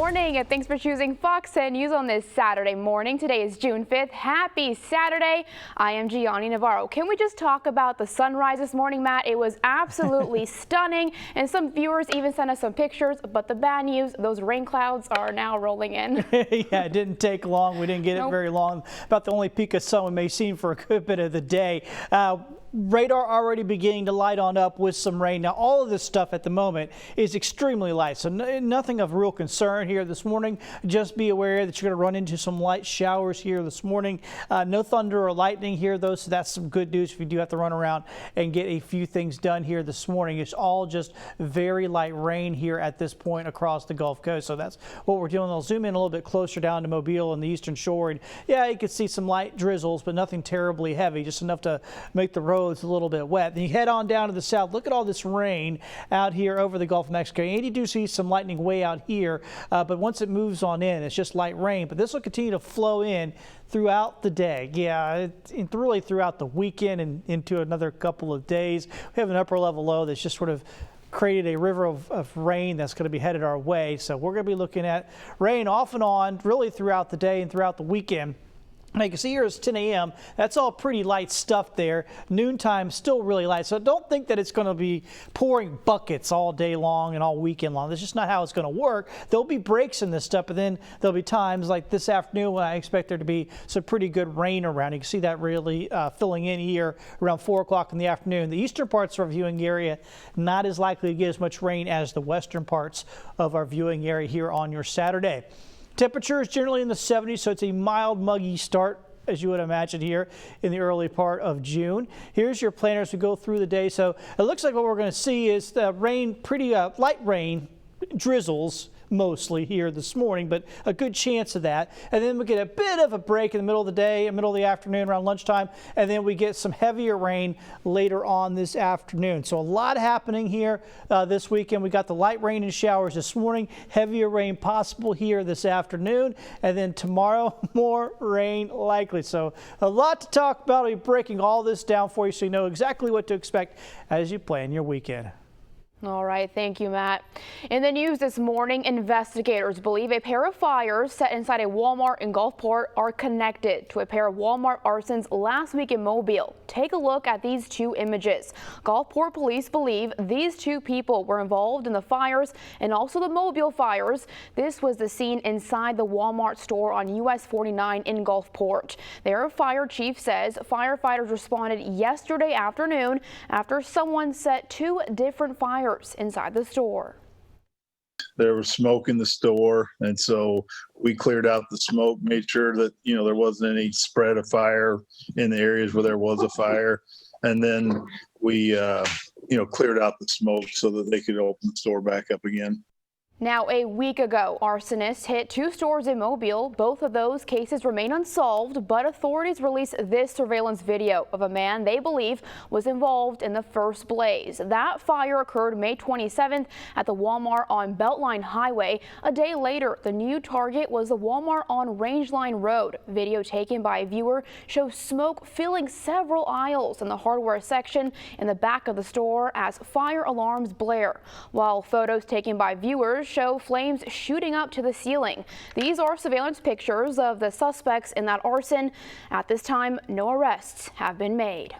morning and thanks for choosing Fox 10 News on this Saturday morning. Today is June 5th. Happy Saturday. I am Gianni Navarro. Can we just talk about the sunrise this morning, Matt? It was absolutely stunning, and some viewers even sent us some pictures, but the bad news, those rain clouds are now rolling in. Yeah, it didn't take long. We didn't get it very long. About the only peak of sun we may see for a good bit of the day. Radar already beginning to light on up with some rain. Now, all of this stuff at the moment is extremely light, so nothing of real concern here this morning. Just be aware that you're going to run into some light showers here this morning. No thunder or lightning here, though, so that's some good news if you do have to run around and get a few things done here this morning. It's all just very light rain here at this point across the Gulf Coast, so that's what we're doing. I'll zoom in a little bit closer down to Mobile and the eastern shore, and yeah, you can see some light drizzles, but nothing terribly heavy, just enough to make the roads a little bit wet. Then you head on down to the south. Look at all this rain out here over the Gulf of Mexico. And you do see some lightning way out here, but once it moves on in, it's just light rain. But this will continue to flow in throughout the day. Yeah, really throughout the weekend and into another couple of days. We have an upper level low that's just sort of created a river of rain that's going to be headed our way. So we're going to be looking at rain off and on really throughout the day and throughout the weekend. Now you can see here it's 10 a.m. That's all pretty light stuff there. Noontime still really light. So don't think that it's going to be pouring buckets all day long and all weekend long. That's just not how it's going to work. There'll be breaks in this stuff, but then there'll be times like this afternoon when I expect there to be some pretty good rain around. You can see that really filling in here around 4 o'clock in the afternoon. The eastern parts of our viewing area not as likely to get as much rain as the western parts of our viewing area here on your Saturday. Temperature is generally in the 70s, so it's a mild, muggy start, as you would imagine, here in the early part of June. Here's your planner as we go through the day. So it looks like what we're going to see is the rain, pretty light rain, drizzles mostly here this morning, but a good chance of that. And then we get a bit of a break in the middle of the day, middle of the afternoon, around lunchtime, and then we get some heavier rain later on this afternoon. So a lot happening here this weekend. We got the light rain and showers this morning, heavier rain possible here this afternoon, and then tomorrow more rain likely. So a lot to talk about. I'll be breaking all this down for you so you know exactly what to expect as you plan your weekend. All right, thank you, Matt. In the news this morning, investigators believe a pair of fires set inside a Walmart in Gulfport are connected to a pair of Walmart arsons last week in Mobile. Take a look at these two images. Gulfport police believe these two people were involved in the fires and also the Mobile fires. This was the scene inside the Walmart store on US 49 in Gulfport. Their fire chief says firefighters responded yesterday afternoon after someone set two different fires inside the store. There was smoke in the store, and so we cleared out the smoke, made sure that there wasn't any spread of fire in the areas where there was a fire, and then we cleared out the smoke so that they could open the store back up again. Now, a week ago, arsonists hit two stores in Mobile. Both of those cases remain unsolved, but authorities released this surveillance video of a man they believe was involved in the first blaze. That fire occurred May 27th at the Walmart on Beltline Highway. A day later, the new target was the Walmart on Rangeline Road. Video taken by a viewer shows smoke filling several aisles in the hardware section in the back of the store as fire alarms blare, while photos taken by viewers show flames shooting up to the ceiling. These are surveillance pictures of the suspects in that arson. At this time, no arrests have been made.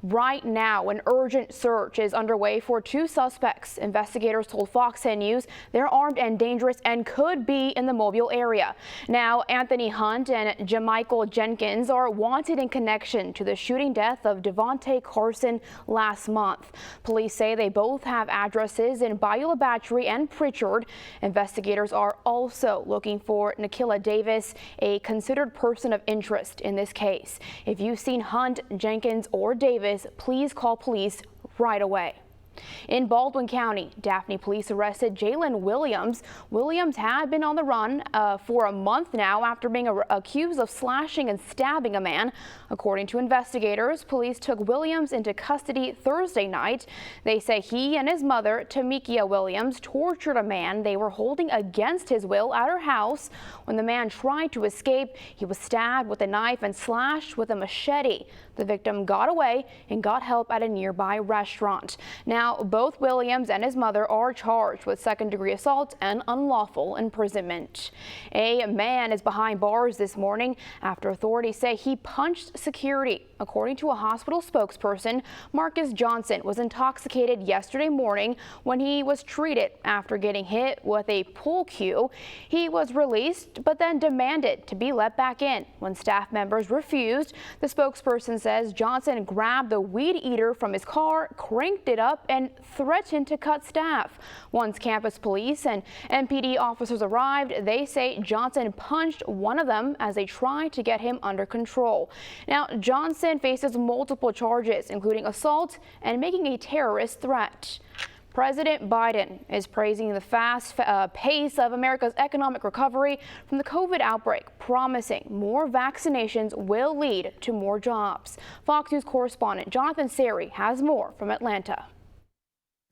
Right now, an urgent search is underway for two suspects. Investigators told Fox 10 News they're armed and dangerous and could be in the Mobile area. Now, Anthony Hunt and Jamichael Jenkins are wanted in connection to the shooting death of Devontae Carson last month. Police say they both have addresses in Beulah Battery and Pritchard. Investigators are also looking for Nikila Davis, a considered person of interest in this case. If you've seen Hunt, Jenkins, or Davis, please call police right away. In Baldwin County, Daphne police arrested Jalen Williams. Williams had been on the run for a month now after being accused of slashing and stabbing a man. According to investigators, police took Williams into custody Thursday night. They say he and his mother, Tamikia Williams, tortured a man they were holding against his will at her house. When the man tried to escape, he was stabbed with a knife and slashed with a machete. The victim got away and got help at a nearby restaurant. Now, both Williams and his mother are charged with second-degree assault and unlawful imprisonment. A man is behind bars this morning after authorities say he punched security. According to a hospital spokesperson, Marcus Johnson was intoxicated yesterday morning when he was treated after getting hit with a pool cue. He was released, but then demanded to be let back in. When staff members refused, the spokesperson says Johnson grabbed the weed eater from his car, cranked it up, and threatened to cut staff. Once campus police and MPD officers arrived, they say Johnson punched one of them as they tried to get him under control. Now, Johnson faces multiple charges, including assault and making a terrorist threat. President Biden is praising the fast pace of America's economic recovery from the COVID outbreak, promising more vaccinations will lead to more jobs. Fox News correspondent Jonathan Sari has more from Atlanta.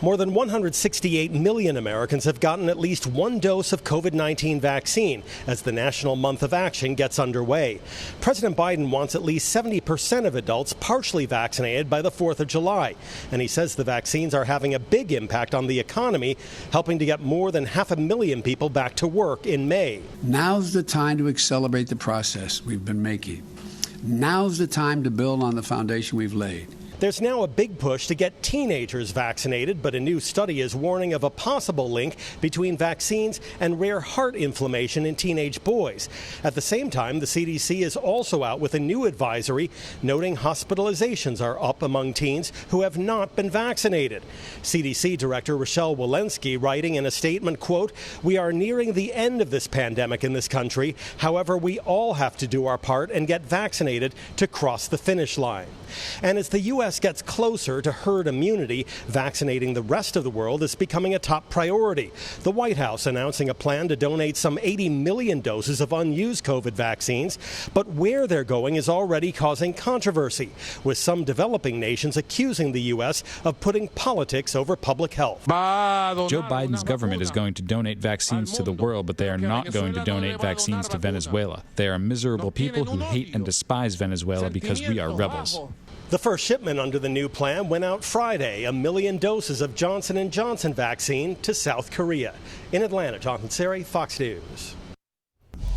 More than 168 million Americans have gotten at least one dose of COVID-19 vaccine as the National Month of Action gets underway. President Biden wants at least 70% of adults partially vaccinated by the 4th of July. And he says the vaccines are having a big impact on the economy, helping to get more than 500,000 people back to work in May. Now's the time to accelerate the process we've been making. Now's the time to build on the foundation we've laid. There's now a big push to get teenagers vaccinated, but a new study is warning of a possible link between vaccines and rare heart inflammation in teenage boys. At the same time, the CDC is also out with a new advisory noting hospitalizations are up among teens who have not been vaccinated. CDC Director Rochelle Walensky writing in a statement, quote, "We are nearing the end of this pandemic in this country. However, we all have to do our part and get vaccinated to cross the finish line." And as the U.S. gets closer to herd immunity, vaccinating the rest of the world is becoming a top priority. The White House announcing a plan to donate some 80 million doses of unused COVID vaccines. But where they're going is already causing controversy, with some developing nations accusing the U.S. of putting politics over public health. Joe Biden's government is going to donate vaccines to the world, but they are not going to donate vaccines to Venezuela. They are miserable people who hate and despise Venezuela because we are rebels. The first shipment under the new plan went out Friday, 1 million doses of Johnson & Johnson vaccine to South Korea. In Atlanta, Jonathan Sari, Fox News.